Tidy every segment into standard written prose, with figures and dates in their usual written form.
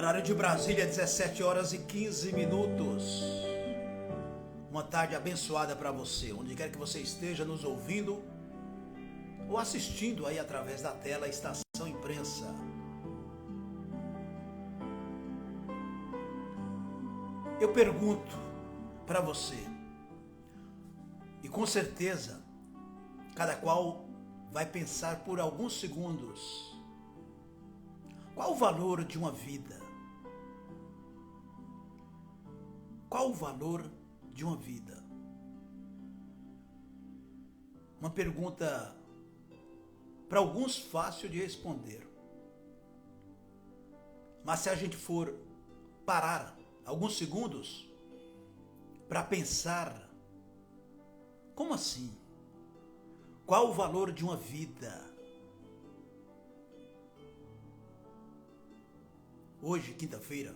Horário de Brasília, 17 horas e 15 minutos. Uma tarde abençoada para você, onde quer que você esteja nos ouvindo ou assistindo aí através da tela Estação Imprensa. Eu pergunto para você, e com certeza cada qual vai pensar por alguns segundos: qual o valor de uma vida? Qual o valor de uma vida? Uma pergunta para alguns fácil de responder. Mas se a gente for parar alguns segundos para pensar, como assim? Qual o valor de uma vida? Hoje, quinta-feira,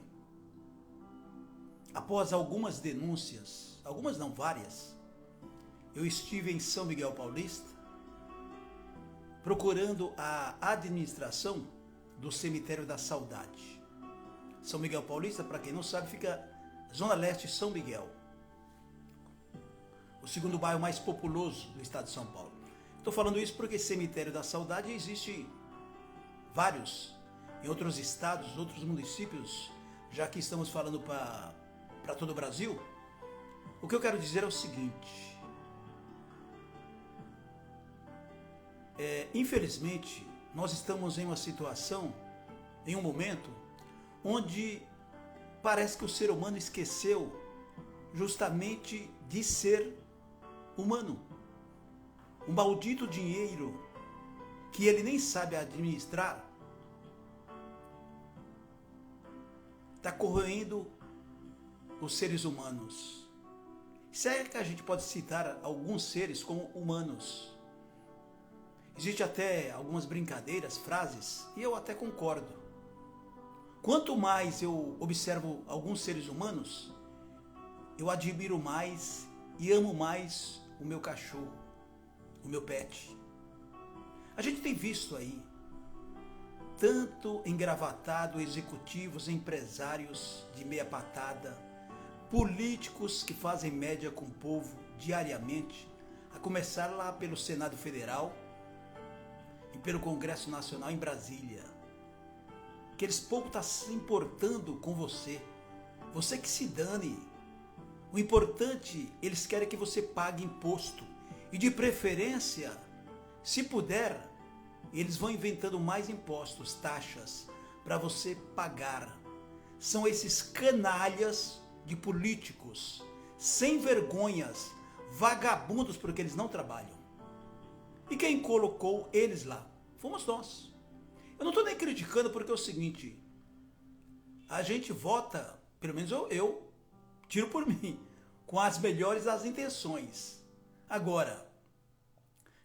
após algumas denúncias, algumas não, várias, eu estive em São Miguel Paulista procurando a administração do Cemitério da Saudade. São Miguel Paulista, para quem não sabe, fica Zona Leste de São Miguel, o segundo bairro mais populoso do estado de São Paulo. Estou falando isso porque Cemitério da Saudade existe vários em outros estados, outros municípios, já que estamos falando para todo o Brasil. O que eu quero dizer é o seguinte: infelizmente, nós estamos em uma situação, em um momento, onde parece que o ser humano esqueceu justamente de ser humano. Um maldito dinheiro que ele nem sabe administrar está corroendo os seres humanos. Será que a gente pode citar alguns seres como humanos? Existe até algumas brincadeiras, frases, e eu até concordo. Quanto mais eu observo alguns seres humanos, eu admiro mais e amo mais o meu cachorro, o meu pet. A gente tem visto aí tanto engravatado, executivos, empresários de meia patada, políticos que fazem média com o povo diariamente, a começar lá pelo Senado Federal e pelo Congresso Nacional em Brasília, que eles pouco estão se importando com você. Você que se dane. O importante, eles querem que você pague imposto. E de preferência, se puder, eles vão inventando mais impostos, taxas, para você pagar. São esses canalhas de políticos, sem vergonhas, vagabundos, porque eles não trabalham. E quem colocou eles lá? Fomos nós. Eu não estou nem criticando, porque é o seguinte: a gente vota, pelo menos eu tiro por mim, com as melhores das intenções. Agora,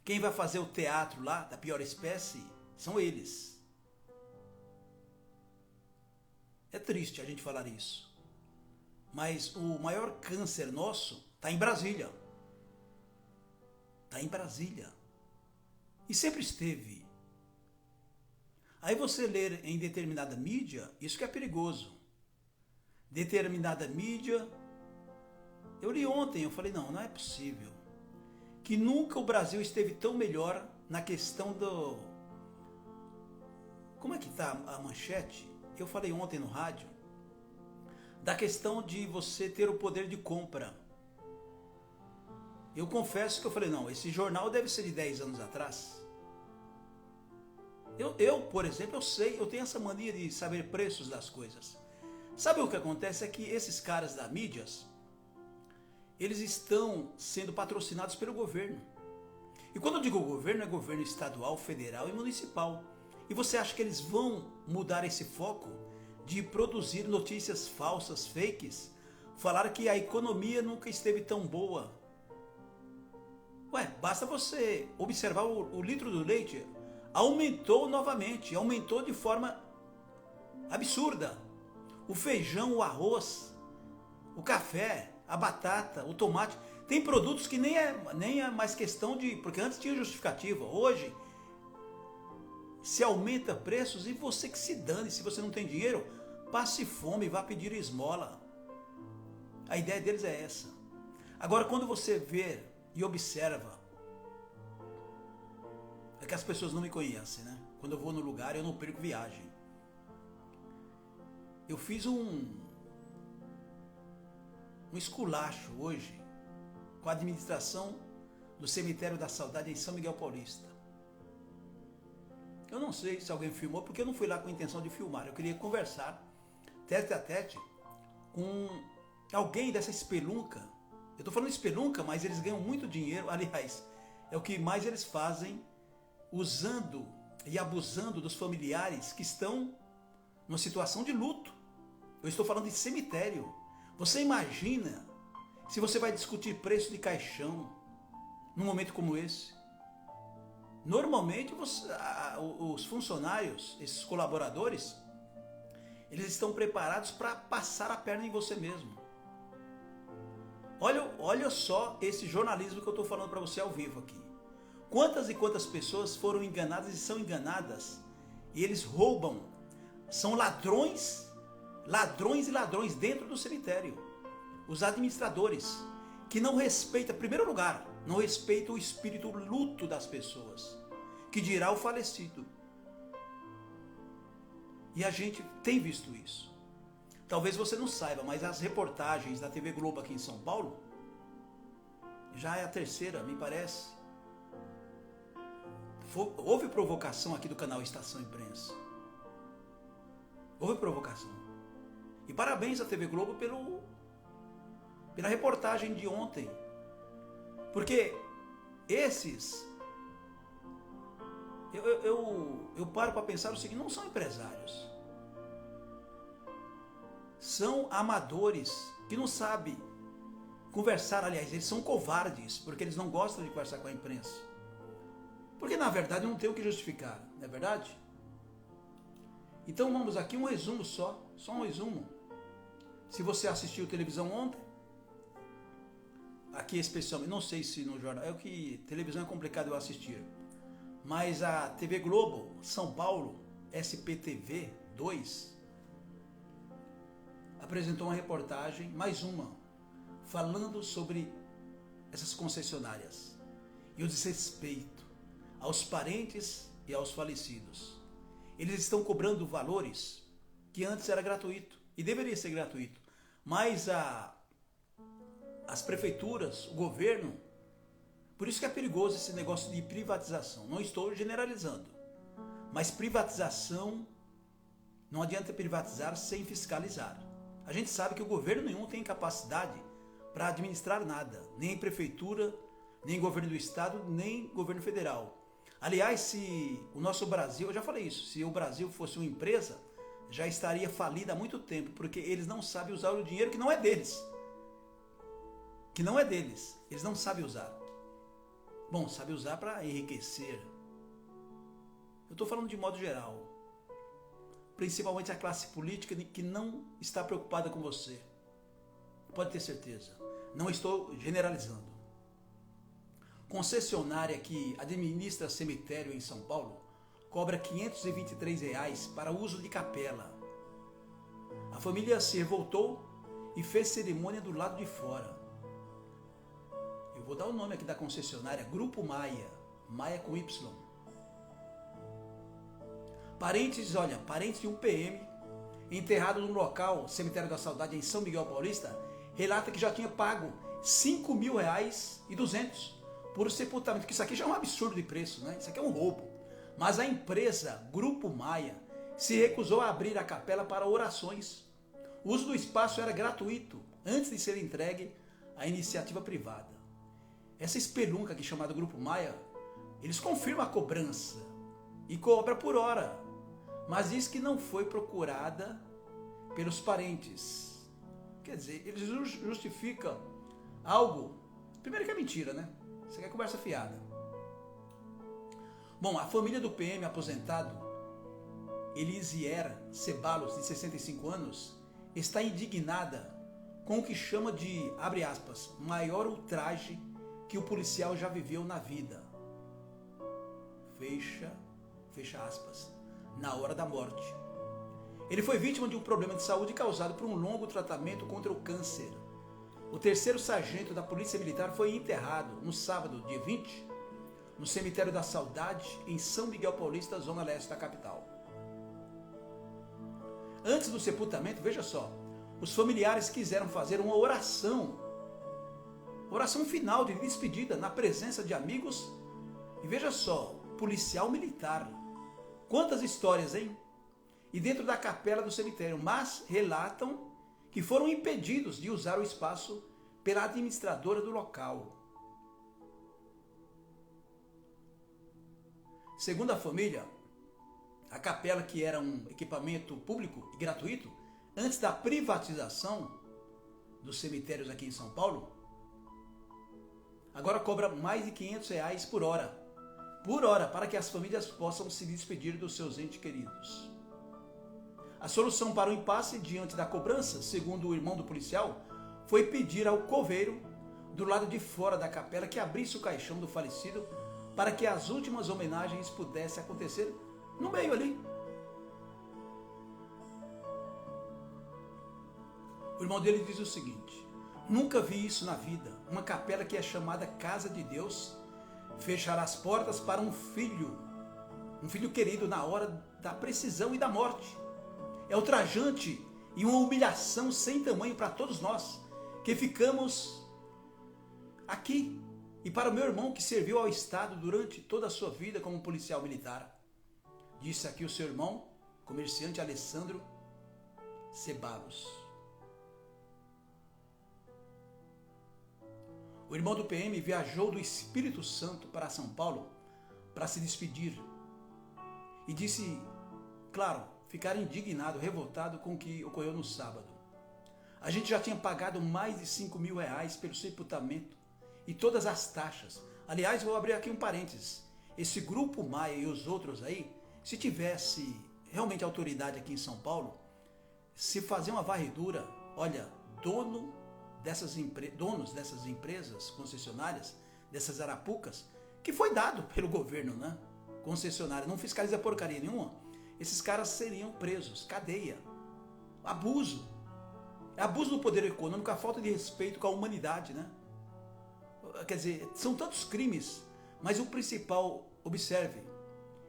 quem vai fazer o teatro lá, da pior espécie, são eles. É triste a gente falar isso, mas o maior câncer nosso está em Brasília. Está em Brasília. E sempre esteve. Aí você ler em determinada mídia, isso que é perigoso. Determinada mídia, eu li ontem, eu falei, não é possível que nunca o Brasil esteve tão melhor na questão do... Como é que está a manchete? Eu falei ontem no rádio, da questão de você ter o poder de compra. Eu confesso que eu falei, não, esse jornal deve ser de 10 anos atrás. Eu, por exemplo, eu sei, eu tenho essa mania de saber preços das coisas. Sabe o que acontece? É que esses caras da mídias, eles estão sendo patrocinados pelo governo. E quando eu digo governo, é governo estadual, federal e municipal. E você acha que eles vão mudar esse foco de produzir notícias falsas, fakes? Falar que a economia nunca esteve tão boa. Ué, basta você observar o litro do leite. Aumentou novamente, aumentou de forma absurda. O feijão, o arroz, o café, a batata, o tomate. Tem produtos que nem é mais questão de... Porque antes tinha justificativa. Hoje, se aumenta preços e você que se dane. Se você não tem dinheiro, passe fome, vá pedir esmola. A ideia deles é essa. Agora, quando você vê e observa, é que as pessoas não me conhecem, né? Quando eu vou no lugar, eu não perco viagem. Eu fiz um esculacho hoje com a administração do Cemitério da Saudade em São Miguel Paulista. Eu não sei se alguém filmou, porque eu não fui lá com a intenção de filmar. Eu queria conversar, tete a tete, com alguém dessa espelunca. Eu estou falando espelunca, mas eles ganham muito dinheiro. Aliás, é o que mais eles fazem, usando e abusando dos familiares que estão numa situação de luto. Eu estou falando de cemitério. Você imagina se você vai discutir preço de caixão num momento como esse? Normalmente os funcionários, esses colaboradores, eles estão preparados para passar a perna em você mesmo. Olha só esse jornalismo que eu estou falando para você ao vivo aqui. Quantas e quantas pessoas foram enganadas e são enganadas, e eles roubam, são ladrões e ladrões dentro do cemitério. Os administradores, que não respeitam, em primeiro lugar, não respeitam o espírito luto das pessoas, que dirá o falecido. E a gente tem visto isso. Talvez você não saiba, mas as reportagens da TV Globo aqui em São Paulo, já é a terceira, me parece. Houve provocação aqui do canal Estação Imprensa. Houve provocação. E parabéns à TV Globo pela reportagem de ontem. Porque esses... Eu paro para pensar o seguinte, não são empresários. São amadores que não sabem conversar. Aliás, eles são covardes, porque eles não gostam de conversar com a imprensa. Porque, na verdade, não tem o que justificar, não é verdade? Então, vamos aqui um resumo só um resumo. Se você assistiu televisão ontem, aqui especialmente, não sei se no jornal, televisão é complicado eu assistir, mas a TV Globo, São Paulo, SPTV 2, apresentou uma reportagem, mais uma, falando sobre essas concessionárias e o desrespeito aos parentes e aos falecidos. Eles estão cobrando valores que antes era gratuito e deveria ser gratuito, mas as prefeituras, o governo, por isso que é perigoso esse negócio de privatização. Não estou generalizando, mas privatização, não adianta privatizar sem fiscalizar. A gente sabe que o governo nenhum tem capacidade para administrar nada, nem prefeitura, nem governo do estado, nem governo federal. Aliás, se o nosso Brasil, eu já falei isso, se o Brasil fosse uma empresa, já estaria falida há muito tempo, porque eles não sabem usar o dinheiro que não é deles. Que não é deles, eles não sabem usar. Bom, sabe usar para enriquecer. Eu estou falando de modo geral. Principalmente a classe política que não está preocupada com você. Pode ter certeza. Não estou generalizando. Concessionária que administra cemitério em São Paulo cobra R$ 523 para uso de capela. A família se revoltou e fez cerimônia do lado de fora. Eu vou dar o nome aqui da concessionária, Grupo Maia, Maia com Y. Parentes de um PM enterrado no local, Cemitério da Saudade em São Miguel Paulista, relata que já tinha pago R$ 5.200 por sepultamento, que isso aqui já é um absurdo de preço, né? Isso aqui é um roubo. Mas a empresa Grupo Maia se recusou a abrir a capela para orações. O uso do espaço era gratuito, antes de ser entregue à iniciativa privada. Essa espelunca aqui chamada Grupo Maia, eles confirmam a cobrança e cobra por hora, mas diz que não foi procurada pelos parentes. Quer dizer, eles justificam algo, primeiro que é mentira, né? Isso aqui é conversa fiada. Bom, a família do PM aposentado, Elisier Ceballos, de 65 anos, está indignada com o que chama de, abre aspas, maior ultraje que o policial já viveu na vida. Fecha aspas. Na hora da morte. Ele foi vítima de um problema de saúde causado por um longo tratamento contra o câncer. O terceiro sargento da Polícia Militar foi enterrado no sábado, dia 20, no Cemitério da Saudade, em São Miguel Paulista, zona leste da capital. Antes do sepultamento, veja só, os familiares quiseram fazer uma oração final de despedida na presença de amigos. E veja só, policial militar. Quantas histórias, hein? E dentro da capela do cemitério, mas relatam que foram impedidos de usar o espaço pela administradora do local. Segundo a família, a capela, que era um equipamento público e gratuito, antes da privatização dos cemitérios aqui em São Paulo, agora cobra mais de R$500 por hora, para que as famílias possam se despedir dos seus entes queridos. A solução para o impasse diante da cobrança, segundo o irmão do policial, foi pedir ao coveiro, do lado de fora da capela, que abrisse o caixão do falecido para que as últimas homenagens pudessem acontecer no meio ali. O irmão dele diz o seguinte: nunca vi isso na vida. Uma capela que é chamada Casa de Deus fechar as portas para um filho querido na hora da precisão e da morte. É ultrajante e uma humilhação sem tamanho para todos nós que ficamos aqui, e para o meu irmão que serviu ao Estado durante toda a sua vida como policial militar. Disse aqui o seu irmão, comerciante Alessandro Ceballos. O irmão do PM viajou do Espírito Santo para São Paulo para se despedir e disse, claro, ficar indignado, revoltado com o que ocorreu no sábado. A gente já tinha pagado mais de R$5.000 pelo sepultamento e todas as taxas. Aliás, vou abrir aqui um parênteses. Esse grupo Maia e os outros aí, se tivesse realmente autoridade aqui em São Paulo, se fazer uma varredura, olha, donos dessas empresas concessionárias, dessas arapucas, que foi dado pelo governo, né? Concessionária, não fiscaliza porcaria nenhuma, esses caras seriam presos, cadeia, abuso. É abuso do poder econômico, a falta de respeito com a humanidade, né? Quer dizer, são tantos crimes, mas o principal, observe,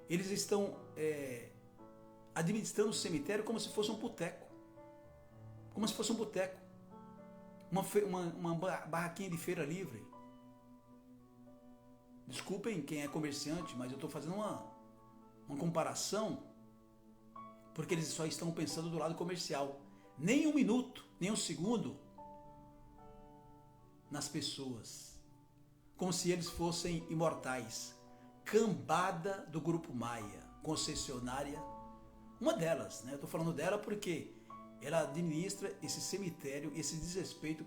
eles estão administrando o cemitério como se fosse um boteco. Como se fosse um boteco. Uma barraquinha de feira livre. Desculpem quem é comerciante, mas eu estou fazendo uma comparação, porque eles só estão pensando do lado comercial. Nem um minuto, nem um segundo nas pessoas. Como se eles fossem imortais. Cambada do Grupo Maia, concessionária, uma delas, né? Eu estou falando dela porque ela administra esse cemitério, esse desrespeito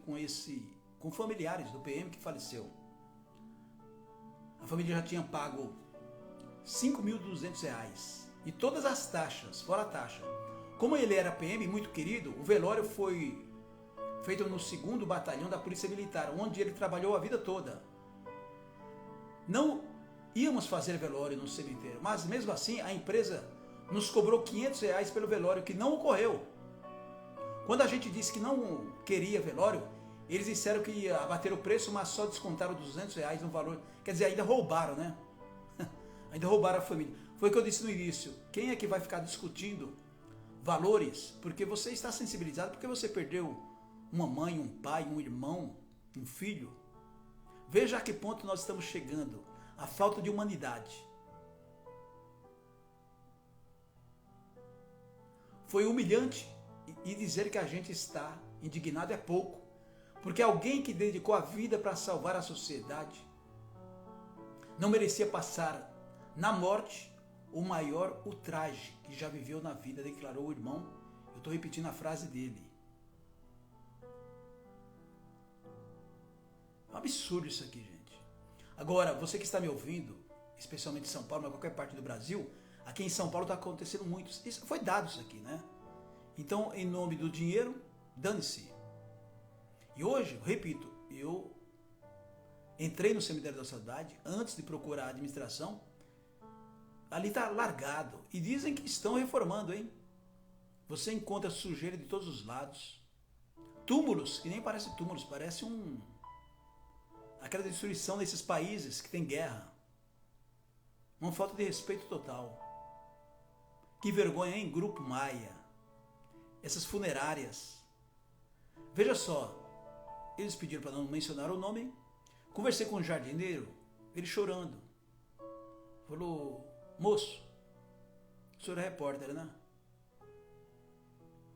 com familiares do PM que faleceu. A família já tinha pago R$5.200 e todas as taxas, fora a taxa. Como ele era PM, muito querido, o velório foi feito no 2º Batalhão da Polícia Militar, onde ele trabalhou a vida toda. Não íamos fazer velório no cemitério, mas mesmo assim a empresa nos cobrou R$500 pelo velório, que não ocorreu. Quando a gente disse que não queria velório, eles disseram que ia abater o preço, mas só descontaram R$200 no valor. Quer dizer, ainda roubaram, né? Ainda roubaram a família. Foi o que eu disse no início. Quem é que vai ficar discutindo valores? Porque você está sensibilizado, porque você perdeu uma mãe, um pai, um irmão, um filho. Veja a que ponto nós estamos chegando. A falta de humanidade. Foi humilhante, e dizer que a gente está indignado é pouco. Porque alguém que dedicou a vida para salvar a sociedade não merecia passar na morte o maior ultraje que já viveu na vida, declarou o irmão. Eu estou repetindo a frase dele. É um absurdo isso aqui, gente. Agora, você que está me ouvindo, especialmente em São Paulo, mas qualquer parte do Brasil, aqui em São Paulo está acontecendo muito. Isso foi dado isso aqui, né? Então, em nome do dinheiro, dane-se. E hoje, eu repito, eu entrei no cemitério da Saudade antes de procurar a administração. Ali está largado. E dizem que estão reformando, hein? Você encontra sujeira de todos os lados. Túmulos, que nem parece túmulos, parece aquela destruição nesses países que tem guerra. Uma falta de respeito total. Que vergonha, hein? Grupo Maia. Essas funerárias. Veja só, eles pediram para não mencionar o nome. Conversei com um jardineiro, ele chorando. Falou, moço, o senhor é repórter, né?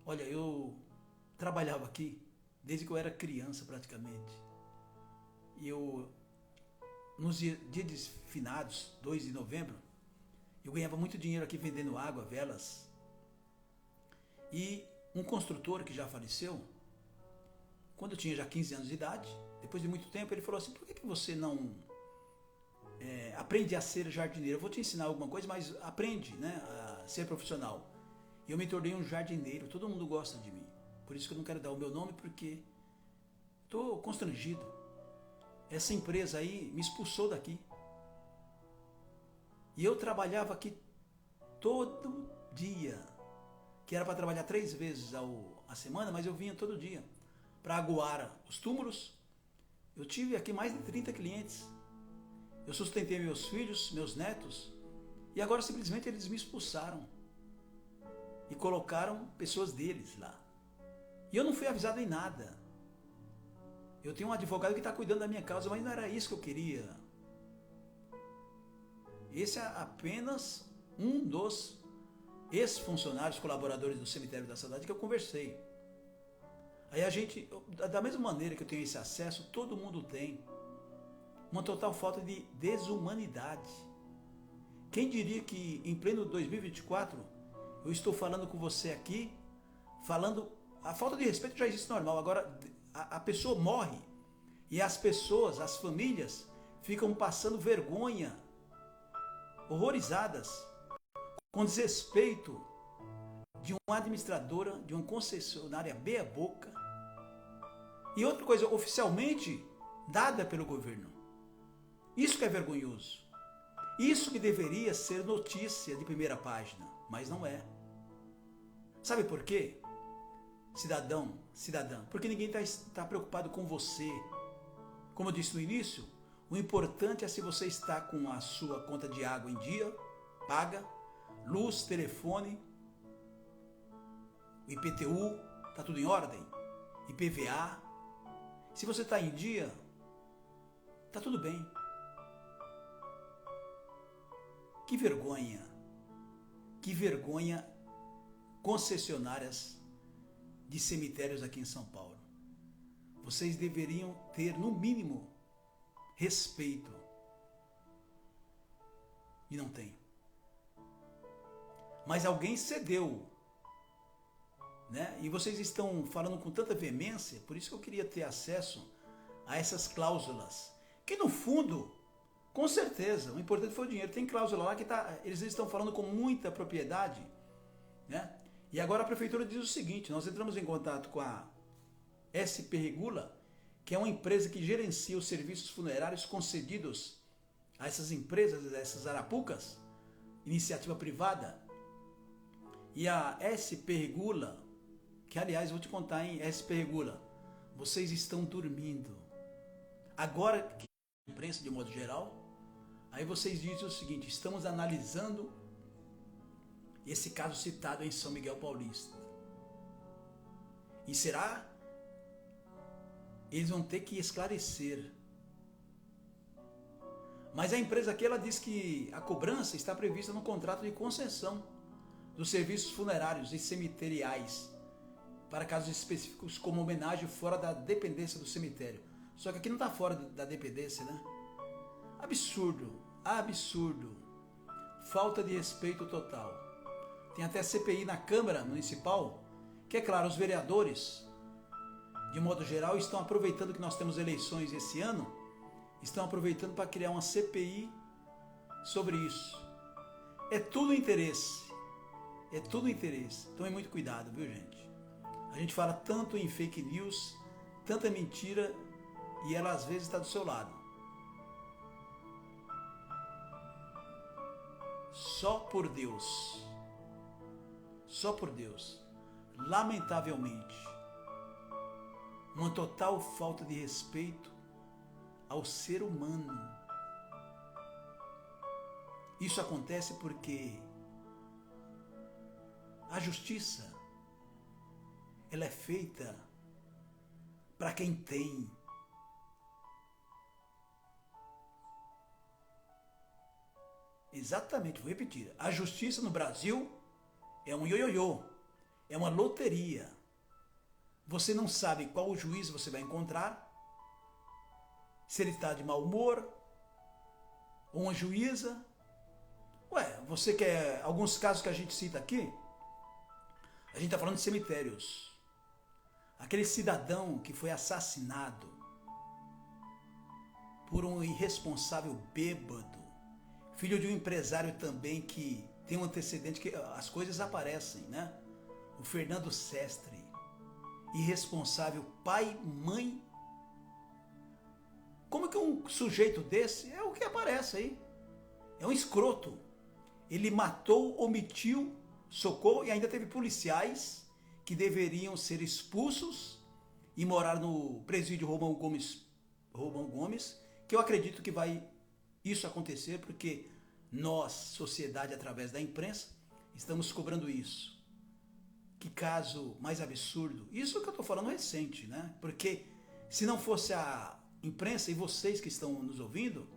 Olha, eu trabalhava aqui desde que eu era criança praticamente. E nos dias de finados, 2 de novembro, eu ganhava muito dinheiro aqui vendendo água, velas. E um construtor que já faleceu, quando eu tinha já 15 anos de idade, depois de muito tempo, ele falou assim, por que você não aprende a ser jardineiro? Eu vou te ensinar alguma coisa, mas aprende, né, a ser profissional. E eu me tornei um jardineiro, todo mundo gosta de mim. Por isso que eu não quero dar o meu nome, porque estou constrangido. Essa empresa aí me expulsou daqui. E eu trabalhava aqui todo dia, que era para trabalhar 3 vezes a semana, mas eu vinha todo dia para aguar os túmulos. Eu tive aqui mais de 30 clientes. Eu sustentei meus filhos, meus netos, e agora simplesmente eles me expulsaram e colocaram pessoas deles lá. E eu não fui avisado em nada. Eu tenho um advogado que está cuidando da minha causa, mas não era isso que eu queria. Esse é apenas um dos ex-funcionários, colaboradores do Cemitério da Saudade que eu conversei. Aí a gente, da mesma maneira que eu tenho esse acesso, todo mundo tem. Uma total falta de desumanidade. Quem diria que em pleno 2024, eu estou falando com você aqui, a falta de respeito já existe normal, agora a pessoa morre e as pessoas, as famílias, ficam passando vergonha, horrorizadas, com desrespeito de uma administradora, de uma concessionária meia boca, e outra coisa, oficialmente dada pelo governo. Isso que é vergonhoso. Isso que deveria ser notícia de primeira página, mas não é. Sabe por quê? Cidadão, cidadã, porque ninguém está preocupado com você. Como eu disse no início, o importante é se você está com a sua conta de água em dia, paga, luz, telefone, o IPTU, está tudo em ordem, IPVA. Se você está em dia, está tudo bem. Que vergonha concessionárias de cemitérios aqui em São Paulo. Vocês deveriam ter, no mínimo, respeito. E não tem. Mas alguém cedeu, né? E vocês estão falando com tanta veemência, por isso que eu queria ter acesso a essas cláusulas, que no fundo, com certeza, o importante foi o dinheiro. Tem cláusula lá que eles estão falando com muita propriedade, né? E agora a prefeitura diz o seguinte, nós entramos em contato com a SP Regula, que é uma empresa que gerencia os serviços funerários concedidos a essas empresas, a essas arapucas, iniciativa privada. E a SP Regula, que aliás vou te contar, hein, SP Regula, vocês estão dormindo. Agora, que a imprensa de modo geral, aí vocês dizem o seguinte, estamos analisando esse caso citado em São Miguel Paulista. E será? Eles vão ter que esclarecer. Mas a empresa aqui, ela diz que a cobrança está prevista no contrato de concessão dos serviços funerários e cemiteriais para casos específicos como homenagem fora da dependência do cemitério. Só que aqui não está fora da dependência, né? Absurdo, absurdo. Falta de respeito total. Tem até CPI na Câmara Municipal, que é claro, os vereadores, de modo geral, estão aproveitando que nós temos eleições esse ano, estão aproveitando para criar uma CPI sobre isso. É tudo interesse. É tudo interesse. Tome muito cuidado, viu, gente? A gente fala tanto em fake news, tanta mentira, e ela às vezes está do seu lado. Só por Deus. Só por Deus. lamentavelmente, uma total falta de respeito ao ser humano. Isso acontece porque a justiça, ela é feita para quem tem. Exatamente, vou repetir. A justiça no Brasil é um ioiô, é uma loteria. Você não sabe qual juiz você vai encontrar, se ele está de mau humor, ou uma juíza. Você quer alguns casos que a gente cita aqui? A gente está falando de cemitérios. Aquele cidadão que foi assassinado por um irresponsável bêbado, filho de um empresário também que tem um antecedente que as coisas aparecem, né? O Fernando Sestre, irresponsável pai, mãe. Como que um sujeito desse é o que aparece aí? É um escroto. Ele matou, omitiu, socou e ainda teve policiais que deveriam ser expulsos e morar no presídio Romão Gomes, que eu acredito que vai isso acontecer porque nós, sociedade, através da imprensa, estamos cobrando isso. Que caso mais absurdo. Isso que eu estou falando recente, né? Porque se não fosse a imprensa e vocês que estão nos ouvindo,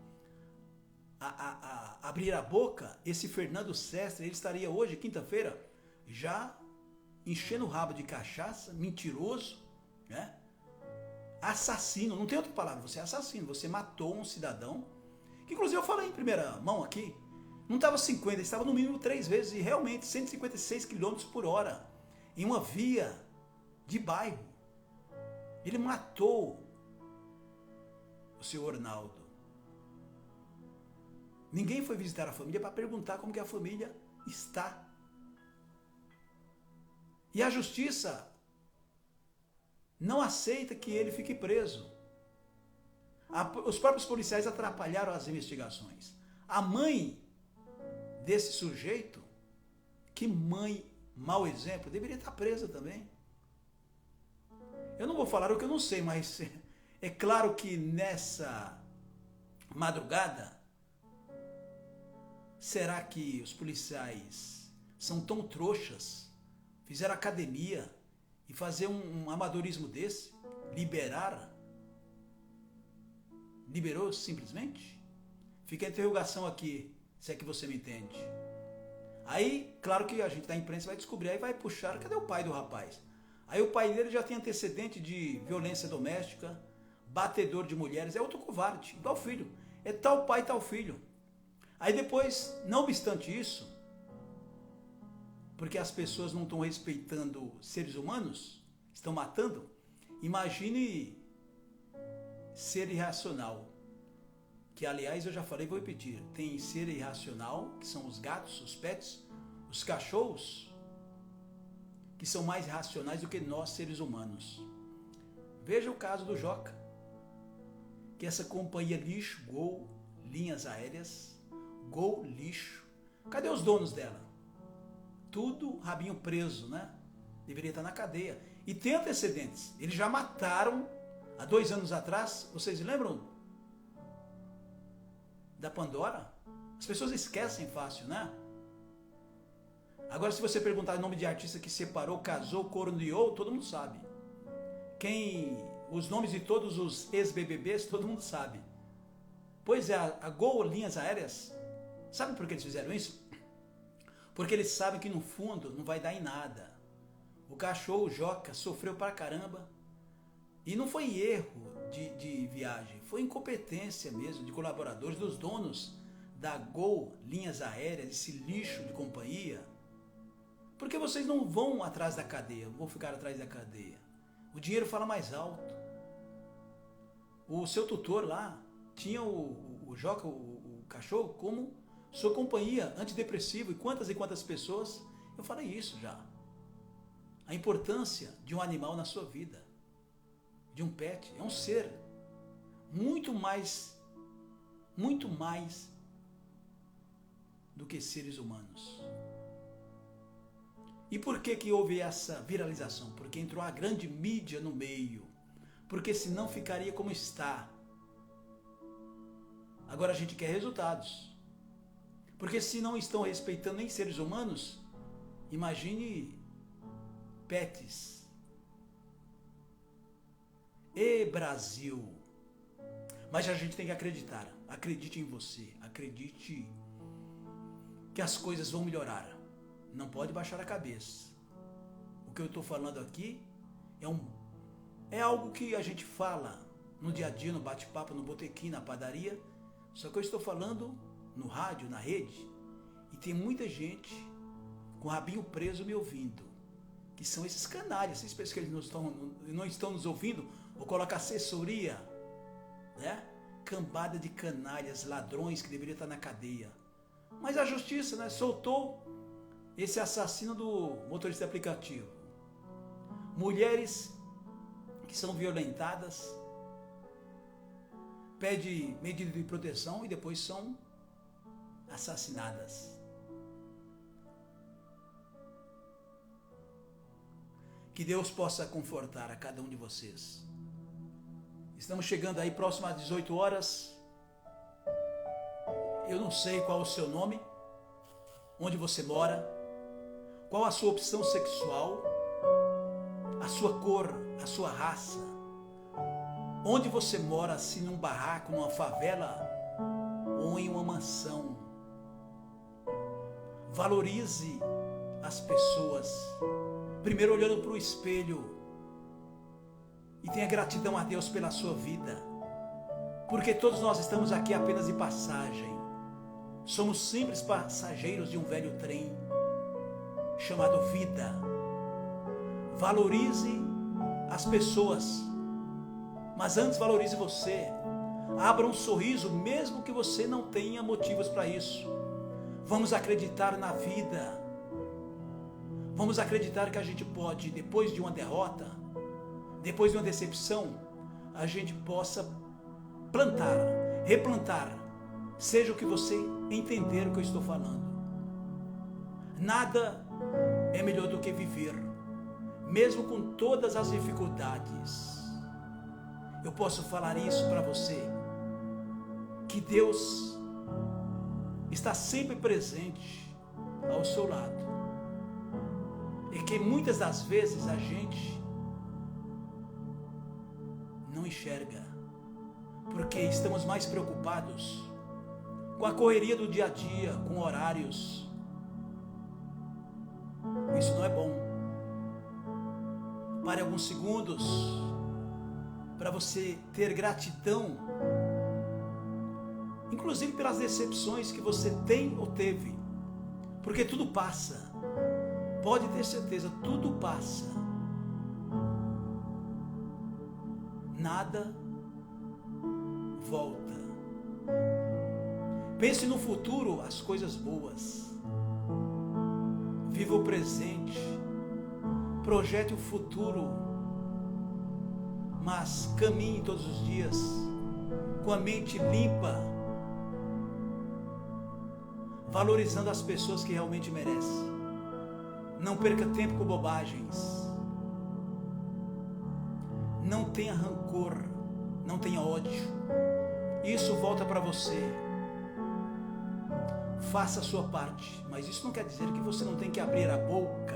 abrir a boca, esse Fernando Sestre, ele estaria hoje, quinta-feira, já enchendo o rabo de cachaça, mentiroso, né? Assassino, não tem outra palavra, você é assassino, você matou um cidadão, que inclusive eu falei em primeira mão aqui, não estava 50, estava no mínimo 3 vezes, e realmente 156 km por hora, em uma via de bairro. Ele matou o senhor Arnaldo. Ninguém foi visitar a família para perguntar como que a família está. E a justiça não aceita que ele fique preso. Os próprios policiais atrapalharam as investigações. A mãe desse sujeito, que mãe, mau exemplo, deveria estar presa também. Eu não vou falar o que eu não sei, mas é claro que nessa madrugada, será que os policiais são tão trouxas, fizeram academia e fazer um amadorismo desse? Liberou simplesmente? Fica a interrogação aqui, se é que você me entende. Aí, claro que a gente da imprensa vai descobrir, aí vai puxar, cadê o pai do rapaz? Aí o pai dele já tem antecedente de violência doméstica, batedor de mulheres, é outro covarde, igual filho. É tal pai, tal filho. Aí depois, não obstante isso, porque as pessoas não estão respeitando seres humanos, estão matando, imagine ser irracional. Que aliás eu já falei, vou repetir, tem ser irracional, que são os gatos, os pets, os cachorros, que são mais racionais do que nós seres humanos. Veja o caso do Joca, que essa companhia lixo, Gol, linhas aéreas, Gol lixo, cadê os donos dela? Tudo rabinho preso, né? Deveria estar na cadeia. E tem antecedentes, eles já mataram, há 2 anos atrás, vocês lembram da Pandora? As pessoas esquecem fácil, né? Agora, se você perguntar o nome de artista que separou, casou, coroneou, todo mundo sabe. Os nomes de todos os ex-BBBs, todo mundo sabe. Pois é, a Gol Linhas Aéreas, sabe por que eles fizeram isso? Porque eles sabem que no fundo não vai dar em nada. O cachorro, o Joca, sofreu pra caramba. E não foi erro de viagem, foi incompetência mesmo de colaboradores, dos donos da Gol Linhas Aéreas, esse lixo de companhia. Porque vocês não vão atrás da cadeia, vão ficar atrás da cadeia. O dinheiro fala mais alto. O seu tutor lá tinha o Joca, o cachorro, como sua companhia, antidepressivo. E quantas pessoas, eu falei isso já. A importância de um animal na sua vida, de um pet, é um ser muito mais do que seres humanos. E por que houve essa viralização? Porque entrou a grande mídia no meio. Porque senão ficaria como está. Agora a gente quer resultados. Porque se não estão respeitando nem seres humanos, imagine pets. E Brasil! Mas a gente tem que acreditar. Acredite em você. Acredite que as coisas vão melhorar. Não pode baixar a cabeça. O que eu estou falando aqui é algo que a gente fala no dia a dia, no bate-papo, no botequim, na padaria. Só que eu estou falando no rádio, na rede, e tem muita gente com o rabinho preso me ouvindo, que são esses canalhas. Vocês pensam que eles não estão nos ouvindo? Ou coloca assessoria, né? Cambada de canalhas, ladrões que deveriam estar na cadeia. Mas a justiça, né, soltou esse assassino do motorista de aplicativo. Mulheres que são violentadas, pedem medida de proteção e depois são assassinadas. Que Deus possa confortar a cada um de vocês. Estamos chegando aí próximo às 18 horas. Eu não sei qual o seu nome, onde você mora, qual a sua opção sexual, a sua cor, a sua raça, onde você mora, se num barraco, numa favela ou em uma mansão. Valorize as pessoas, primeiro olhando para o espelho, e tenha gratidão a Deus pela sua vida, porque todos nós estamos aqui apenas de passagem. Somos simples passageiros de um velho trem chamado vida. Valorize as pessoas, mas antes valorize você. Abra um sorriso, mesmo que você não tenha motivos para isso. Vamos acreditar na vida. Vamos acreditar que a gente pode, depois de uma derrota, depois de uma decepção, a gente possa plantar, replantar, seja o que você entender o que eu estou falando. Nada é melhor do que viver, mesmo com todas as dificuldades. Eu posso falar isso para você, que Deus está sempre presente ao seu lado, e que muitas das vezes a gente não enxerga, porque estamos mais preocupados com a correria do dia a dia, com horários. Isso não é bom. Pare alguns segundos para você ter gratidão, inclusive pelas decepções que você tem ou teve, porque tudo passa. Pode ter certeza, tudo passa. Nada volta. Pense no futuro, as coisas boas. Viva o presente. Projete o futuro. Mas caminhe todos os dias com a mente limpa, valorizando as pessoas que realmente merecem. Não perca tempo com bobagens. Não tenha rancor, não tenha ódio. Isso volta para você. Faça a sua parte, mas isso não quer dizer que você não tem que abrir a boca,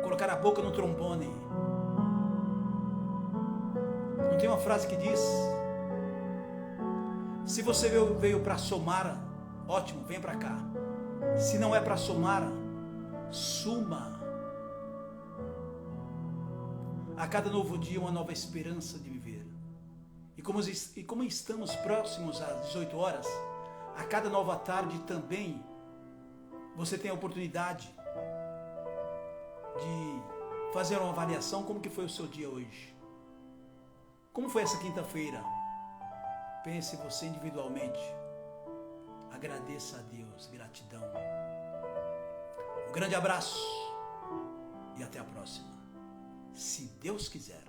colocar a boca no trombone. Não tem uma frase que diz: se você veio para somar, ótimo, venha para cá. Se não é para somar, suma. A cada novo dia uma nova esperança de viver. E como estamos próximos às 18 horas, a cada nova tarde também você tem a oportunidade de fazer uma avaliação. Como que foi o seu dia hoje? Como foi essa quinta-feira? Pense você individualmente. Agradeça a Deus, gratidão. Um grande abraço e até a próxima, se Deus quiser.